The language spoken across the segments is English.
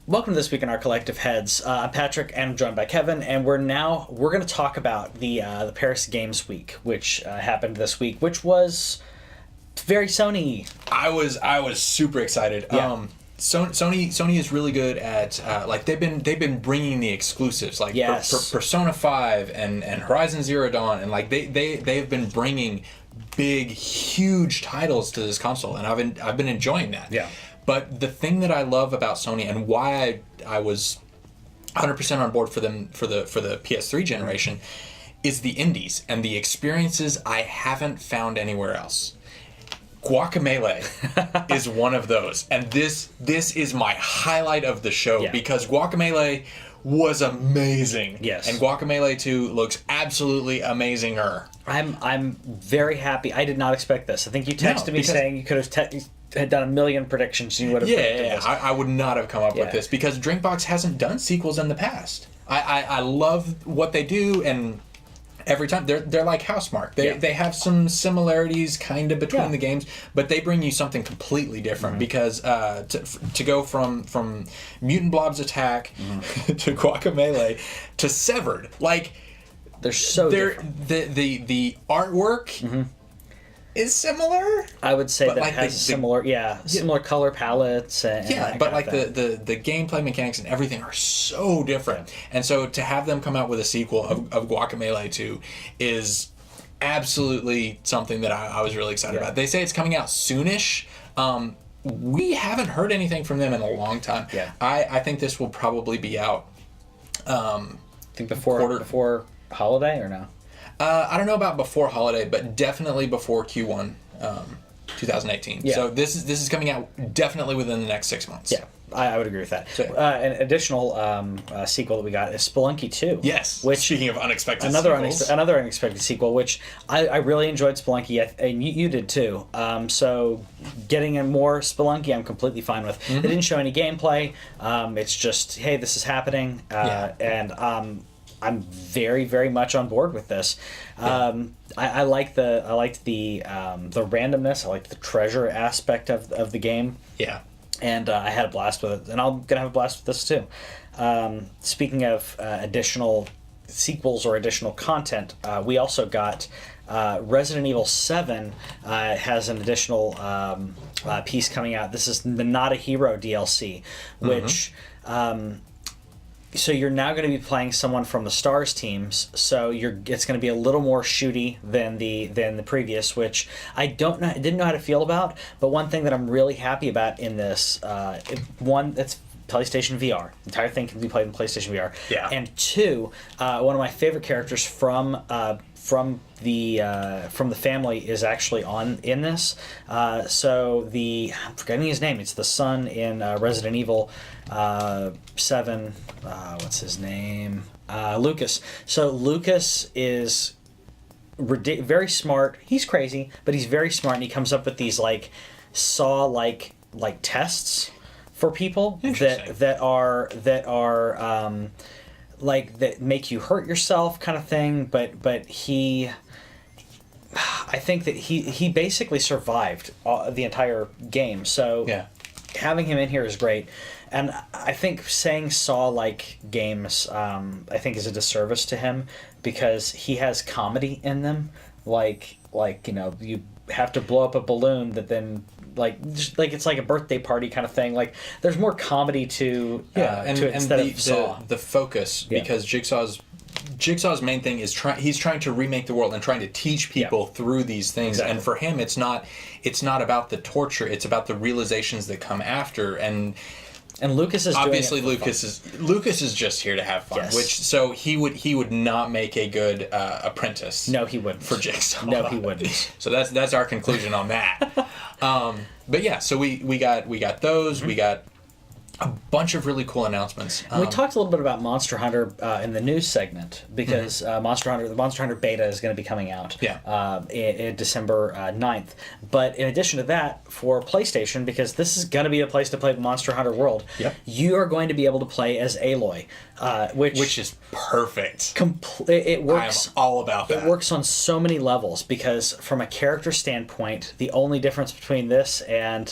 Welcome to This Week in Our Collective Heads. I'm Patrick, and I'm joined by Kevin, and we're going to talk about the Paris Games Week, which happened this week, which was very Sony. I was super excited. Yeah. Sony is really good at they've been bringing the exclusives like Yes. Persona 5 and Horizon Zero Dawn, and like they have been bringing big, huge titles to this console, and I've been enjoying that. Yeah. But the thing that I love about Sony and why I was 100% on board for them for the PS3 generation is the indies and the experiences I haven't found anywhere else. Guacamelee is one of those, and this is my highlight of the show because Guacamelee was amazing. Yes. And Guacamelee 2 looks absolutely amazinger. I'm very happy. I did not expect this. I think you texted me saying you could have had done a million predictions and you would have predicted this. I would not have come up with this because Drinkbox hasn't done sequels in the past. I love what they do, and every time they're like Housemarque. They have some similarities kind of between the games, but they bring you something completely different because to go from Mutant Blob's Attack to Guacamelee to Severed, like they're so different. The artwork is similar. I would say that has similar color palettes and but like the gameplay mechanics and everything are so different. And so to have them come out with a sequel of Guacamelee 2 is absolutely something that I was really excited about. They say it's coming out soonish. We haven't heard anything from them in a long time. Yeah. I think this will probably be out before holiday or no? I don't know about before holiday, but definitely before Q1 2018. Yeah. So this is coming out definitely within the next 6 months. Yeah, I would agree with that. So, an additional sequel that we got is Spelunky 2. Yes. Which, speaking of unexpected sequels. Another unexpected sequel, which I really enjoyed Spelunky, and you did too. So getting in more Spelunky, I'm completely fine with. They didn't show any gameplay. It's just, hey, this is happening, and I'm very, very much on board with this. I liked the randomness. I liked the treasure aspect of the game. Yeah. And I had a blast with it, and I'm gonna have a blast with this too. Speaking of additional sequels or additional content, we also got Resident Evil 7 has an additional piece coming out. This is the Not a Hero DLC, which. So you're now going to be playing someone from the Stars teams. So it's going to be a little more shooty than the previous, which I didn't know how to feel about. But one thing that I'm really happy about in this, one, it's PlayStation VR. The entire thing can be played in PlayStation VR. Yeah. And two, one of my favorite characters from the family is actually in this. So I'm forgetting his name. It's the son in Resident Evil 7. What's his name? Lucas. So Lucas is very smart. He's crazy, but he's very smart, and he comes up with these like Saw like tests for people that are like that make you hurt yourself kind of thing, but I think that he basically survived the entire game. So having him in here is great. And I think saying Saw-like games, I think is a disservice to him because he has comedy in them. Like you have to blow up a balloon that then it's like a birthday party kind of thing. Like there's more comedy to instead of Saw. The focus because Jigsaw's main thing is he's trying to remake the world and trying to teach people through these things. Exactly. And for him, it's not about the torture; it's about the realizations that come after. And Lucas is obviously doing it Lucas is just here to have fun. Yes. Which so he would not make a good apprentice. No, he wouldn't for Jigsaw. No, he wouldn't. So that's our conclusion on that. But yeah, so we got those. We got a bunch of really cool announcements. We talked a little bit about Monster Hunter in the news segment because the Monster Hunter beta is going to be coming out in December 9th. But in addition to that, for PlayStation, because this is going to be a place to play Monster Hunter World, you are going to be able to play as Aloy, which is perfect. It works. I'm all about that. It works on so many levels because from a character standpoint, the only difference between this and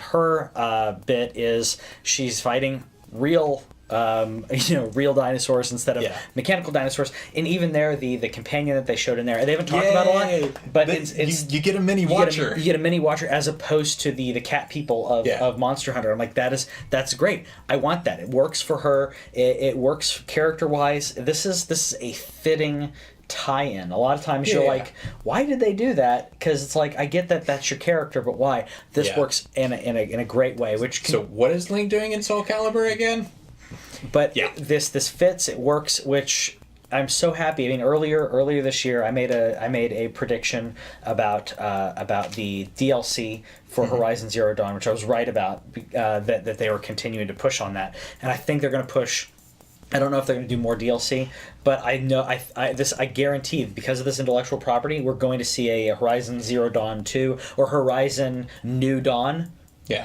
her bit is she's fighting real real dinosaurs instead of Yeah. mechanical dinosaurs. And even there, the companion that they showed in there, they haven't talked about a lot, but it's you get a mini watcher. You get a mini watcher as opposed to the cat people of Monster Hunter. I'm like, that's great. I want that. It works for her. It works character wise. This is a fitting tie-in. A lot of times you're like, why did they do that? Because it's like, I get that that's your character, but why? This works in a great way. So what is Link doing in Soul Calibur again? But this fits. It works. Which I'm so happy. I mean, earlier this year, I made a prediction about the DLC for Horizon Zero Dawn, which I was right about. That they were continuing to push on that, and I think they're going to push. I don't know if they're going to do more DLC, but I know I guarantee, because of this intellectual property, we're going to see a Horizon Zero Dawn 2 or Horizon New Dawn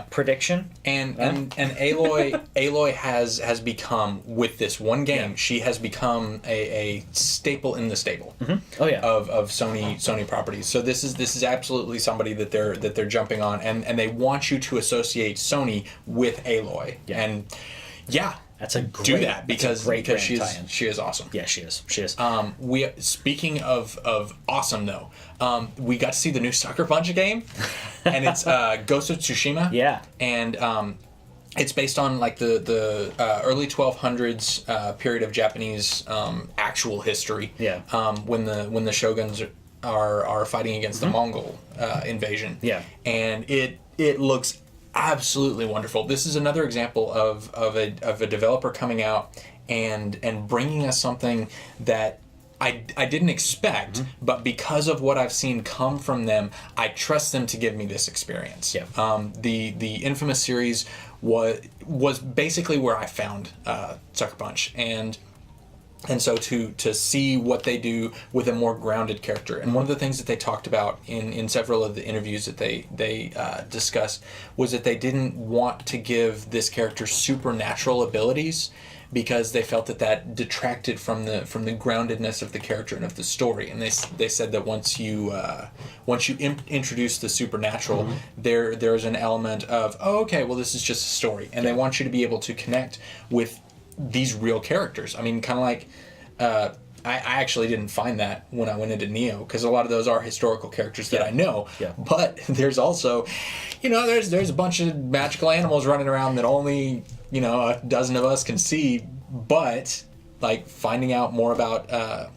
prediction. And Aloy has become, with this one game, she has become a staple in the stable of Sony properties. So this is absolutely somebody that they're jumping on, and they want you to associate Sony with Aloy. And that's a great, do that because tie-in. she is awesome. Yeah, she is. We speaking of awesome though, we got to see the new Sucker Punch game, and it's Ghost of Tsushima. Yeah, and it's based on like the early 1200s period of Japanese actual history. Yeah, when the shoguns are fighting against the Mongol invasion. Yeah, and it looks absolutely wonderful. This is another example of a developer coming out and bringing us something that I didn't expect, but because of what I've seen come from them, I trust them to give me this experience. Yeah. The Infamous series was basically where I found Sucker Punch, and so to see what they do with a more grounded character. And one of the things that they talked about in several of the interviews that they discussed was that they didn't want to give this character supernatural abilities because they felt that detracted from the groundedness of the character and of the story. And they said that once you introduce the supernatural, there's an element of, this is just a story. And they want you to be able to connect with these real characters. I mean, kind of like I actually didn't find that when I went into Neo, because a lot of those are historical characters that I know. Yeah. But there's also, there's a bunch of magical animals running around that only a dozen of us can see. But like finding out more about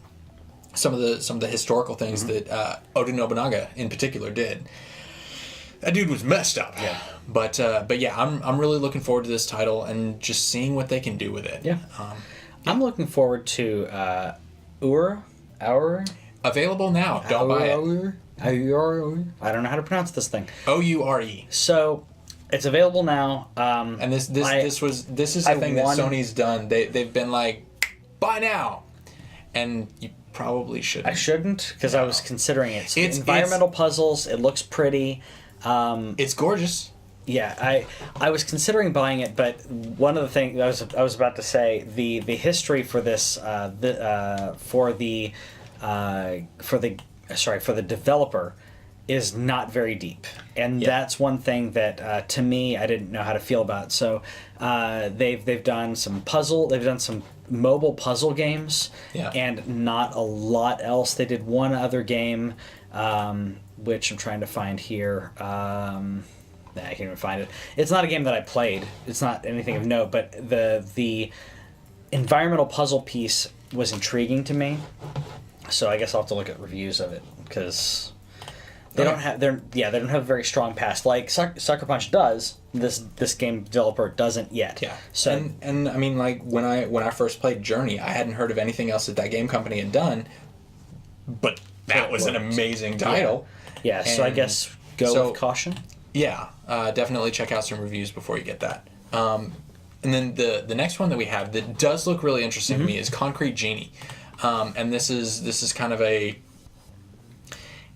some of the historical things that Oda Nobunaga in particular did. That dude was messed up. Yeah. But I'm really looking forward to this title and just seeing what they can do with it. Yeah. I'm looking forward to Our. Available now. Don't buy it. I don't know how to pronounce this thing. Oure. So it's available now. And this is a thing that Sony's done. They've been like, buy now, and you probably shouldn't. I shouldn't, because I was considering it. So it's environmental puzzles. It looks pretty. It's gorgeous. Yeah, I was considering buying it, but one of the things I was about to say, the history for this for the developer is not very deep, and that's one thing that to me I didn't know how to feel about. So they've done some mobile puzzle games, and not a lot else. They did one other game, which I'm trying to find here. I can't even find it. It's not a game that I played. It's not anything of note, but the environmental puzzle piece was intriguing to me. So I guess I'll have to look at reviews of it, because they don't have a very strong past like Sucker Punch does. This game developer doesn't yet. Yeah. So and I mean, like when I first played Journey, I hadn't heard of anything else that game company had done, but that was an amazing title. Yeah. So I guess go with caution. Yeah, definitely check out some reviews before you get that. And then the next one that we have that does look really interesting to me is Concrete Genie, and this is kind of a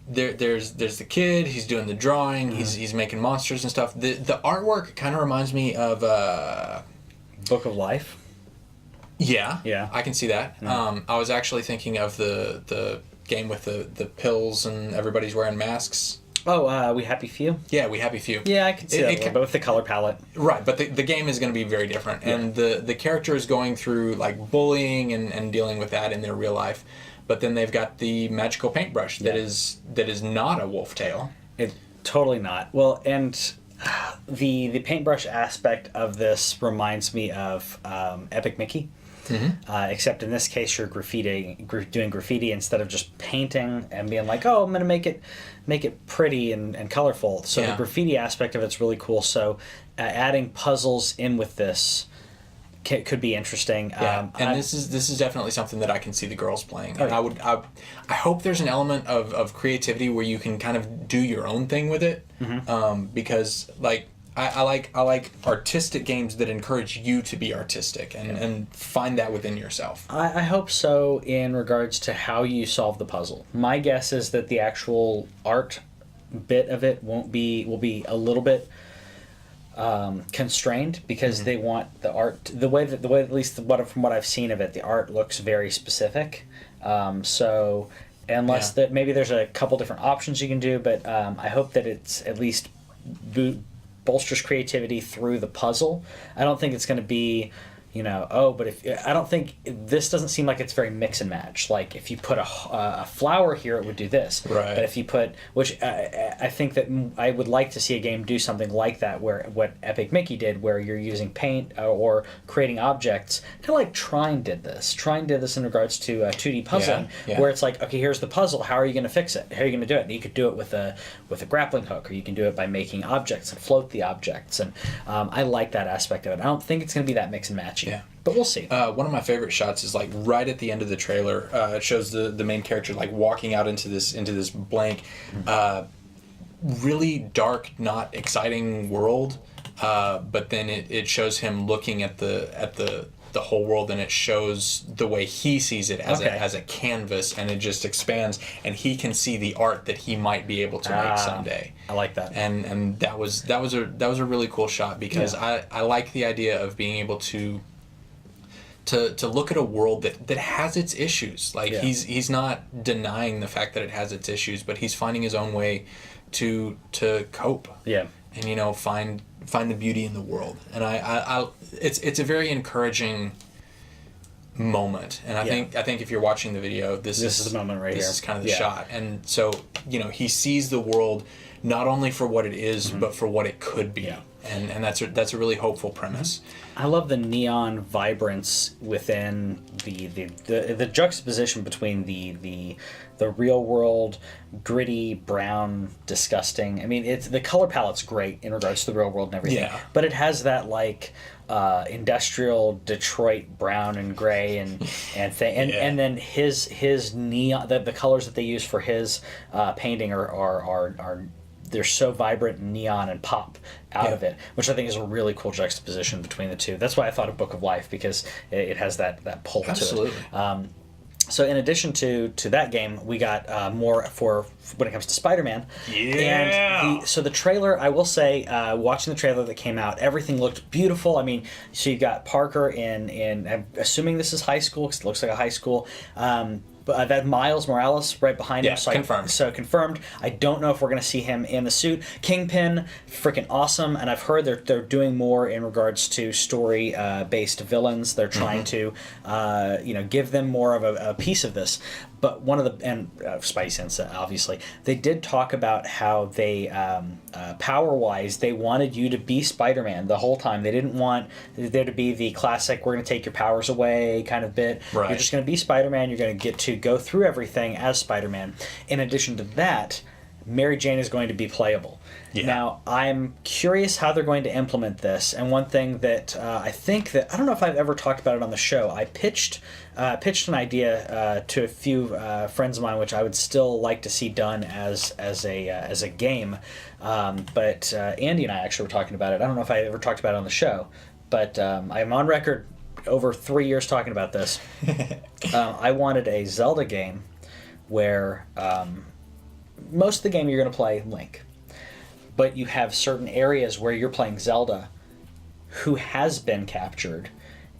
there's the kid, he's doing the drawing, he's making monsters and stuff. The artwork kind of reminds me of Book of Life. Yeah, I can see that. I was actually thinking of the game with the pills and everybody's wearing masks. We Happy Few? Yeah, We Happy Few. Yeah, I can see that, but with the color palette. Right, but the game is going to be very different. Yeah. And the character is going through like bullying and dealing with that in their real life. But then they've got the magical paintbrush that is not a wolf tail. It totally not. Well, and the paintbrush aspect of this reminds me of Epic Mickey. Mm-hmm. Except in this case, you're doing graffiti instead of just painting and being like, oh, I'm going to make it pretty and colorful. So the graffiti aspect of it's really cool. So adding puzzles in with this could be interesting. Yeah. And this is definitely something that I can see the girls playing. And I hope there's an element of creativity where you can kind of do your own thing with it. Mm-hmm. Because like I like artistic games that encourage you to be artistic and find that within yourself. I hope so in regards to how you solve the puzzle. My guess is that the actual art bit of it will be a little bit constrained because they want the art the way at least from what I've seen of it, the art looks very specific. So unless that maybe there's a couple different options you can do, but I hope that it's at least bolsters creativity through the puzzle. I don't think it's going to be, but if I don't think this doesn't seem like it's very mix and match. Like if you put a flower here, it would do this. Right. But if you put, which I think that I would like to see a game do something like that, where what Epic Mickey did, where you're using paint or creating objects, kind of like Trine did this. Trine did this in regards to 2D puzzling, where it's like, okay, here's the puzzle. How are you going to fix it? How are you going to do it? And you could do it with a grappling hook, or you can do it by making objects and float the objects. And I like that aspect of it. I don't think it's going to be that mix and match. Yeah, but we'll see. One of my favorite shots is like right at the end of the trailer. It shows the main character like walking out into this blank, really dark, not exciting world. But then it shows him looking at the whole world, and it shows the way he sees it as a canvas, and it just expands, and he can see the art that he might be able to make someday. I like that. And that was a really cool shot because I like the idea of being able to look at a world that has its issues. Like he's not denying the fact that it has its issues, but he's finding his own way to cope. Yeah. And find the beauty in the world. And it's a very encouraging moment. And I think if you're watching the video, this is the moment right here. This is kind of the shot. And so, he sees the world not only for what it is, but for what it could be. Yeah. And that's a really hopeful premise. I love the neon vibrance within the juxtaposition between the real world, gritty, brown, disgusting. I mean, the color palette's great in regards to the real world and everything. Yeah. But it has that like industrial Detroit brown and gray and then his neon the colors that they use for his painting are they're so vibrant and neon and pop out of it, which I think is a really cool juxtaposition between the two. That's why I thought of Book of Life, because it has that pull to it. So in addition to that game, we got more for when it comes to Spider-Man. Yeah. And so the trailer, I will say, watching the trailer that came out, everything looked beautiful. I mean, so you got Parker in I'm assuming this is high school, because it looks like a high school. But I've had Miles Morales right behind him. So confirmed. I don't know if we're going to see him in the suit. Kingpin, freaking awesome. And I've heard they're doing more in regards to story-based villains. They're trying to, give them more of a piece of this. But one of the, and Spidey Sense, obviously, they did talk about how they, power-wise, they wanted you to be Spider-Man the whole time. They didn't want there to be the classic, we're going to take your powers away kind of bit. Right. You're just going to be Spider-Man. You're going to get to go through everything as Spider-Man. In addition to that, Mary Jane is going to be playable. Yeah. Now, I'm curious how they're going to implement this. And one thing that I think that, I don't know if I've ever talked about it on the show, I pitched an idea to a few friends of mine, which I would still like to see done as a game. But Andy and I actually were talking about it. I don't know if I ever talked about it on the show, but I'm on record over 3 years talking about this. I wanted a Zelda game where most of the game you're going to play Link, but you have certain areas where you're playing Zelda who has been captured,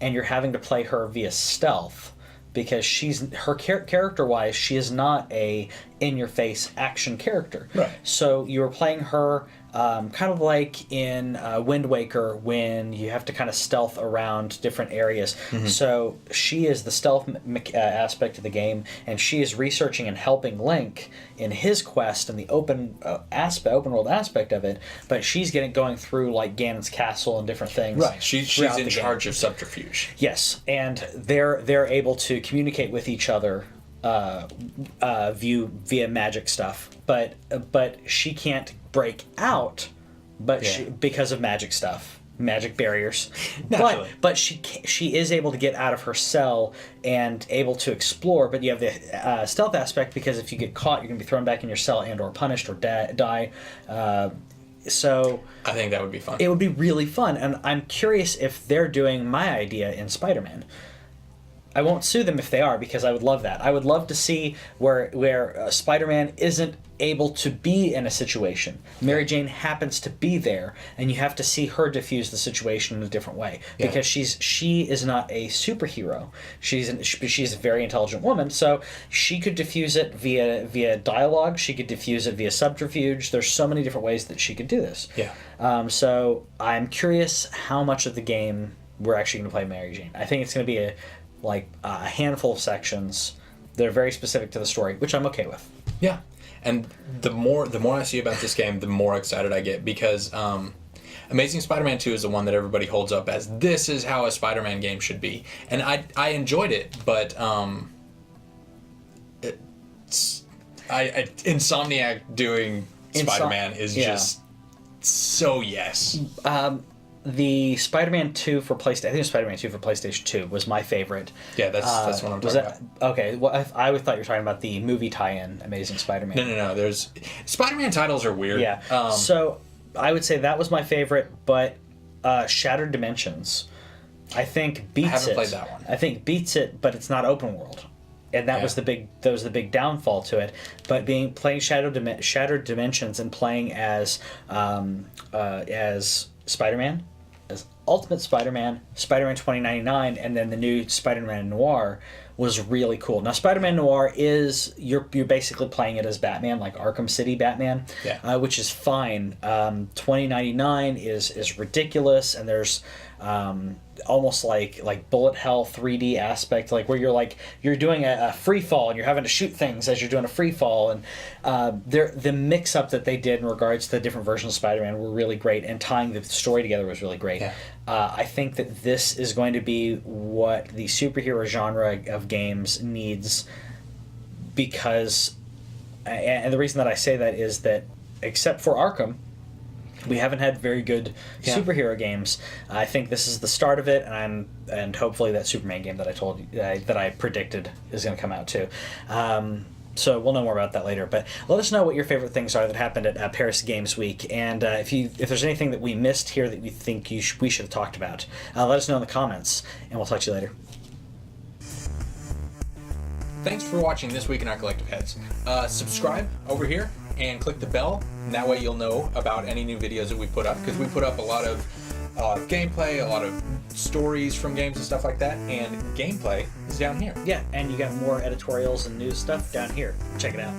and you're having to play her via stealth because she's her character-wise, she is not a in-your-face action character. Right. So you were playing her kind of like in Wind Waker, when you have to kind of stealth around different areas. So she is the stealth aspect of the game, and she is researching and helping Link in his quest and the open world aspect of it. But she's going through like Ganon's castle and different things. Right. She's in charge of subterfuge. Yes, and they're able to communicate with each other via magic stuff, but she can't break out, because of magic stuff, magic barriers. But she is able to get out of her cell and able to explore. But you have the stealth aspect, because if you get caught, you're going to be thrown back in your cell and or punished or die. So I think that would be fun. It would be really fun, and I'm curious if they're doing my idea in Spider-Man. I won't sue them if they are, because I would love that. I would love to see where Spider-Man isn't able to be in a situation. Mary Jane happens to be there, and you have to see her diffuse the situation in a different way, because she is not a superhero. She's a very intelligent woman, so she could diffuse it via dialogue. She could diffuse it via subterfuge. There's so many different ways that she could do this. Yeah. So I'm curious how much of the game we're actually going to play Mary Jane. I think it's going to be a handful of sections that are very specific to the story, which I'm okay with. Yeah. And the more I see about this game, the more excited I get, because Amazing Spider-Man 2 is the one that everybody holds up as this is how a Spider-Man game should be. And I enjoyed it, but Insomniac doing Spider-Man is just so yes. The Spider-Man 2 for PlayStation, I think it was Spider-Man 2 for PlayStation 2 was my favorite. Yeah, that's what I'm talking about. Okay, well, I thought you were talking about the movie tie-in, Amazing Spider-Man. No. There's Spider-Man titles are weird. Yeah. So I would say that was my favorite, but Shattered Dimensions, I think beats it. I haven't played that one. I think beats it, but it's not open world. And that was the big downfall to it. But playing Shattered Dimensions and playing as Spider-Man, as Ultimate Spider-Man, Spider-Man 2099, and then the new Spider-Man Noir was really cool. Now, Spider-Man Noir is you're basically playing it as Batman, like Arkham City Batman, which is fine. 2099 is ridiculous, and there's almost like bullet hell 3D aspect, like where you're doing a free fall and you're having to shoot things as you're doing a free fall, and the mix up that they did in regards to the different versions of Spider-Man were really great, and tying the story together was really great. I think that this is going to be what the superhero genre of games needs, because and the reason that I say that is that except for Arkham, we haven't had very good superhero games. I think this is the start of it, and hopefully that Superman game that I told you that I predicted is going to come out too. So we'll know more about that later. But let us know what your favorite things are that happened at Paris Games Week, and if there's anything that we missed here that you think we should have talked about, let us know in the comments, and we'll talk to you later. Thanks for watching This Week in Our Collective Heads. Subscribe over here and click the bell, and that way you'll know about any new videos that we put up, because we put up a lot of gameplay, a lot of stories from games and stuff like that, and gameplay is down here. Yeah, and you got more editorials and news stuff down here. Check it out.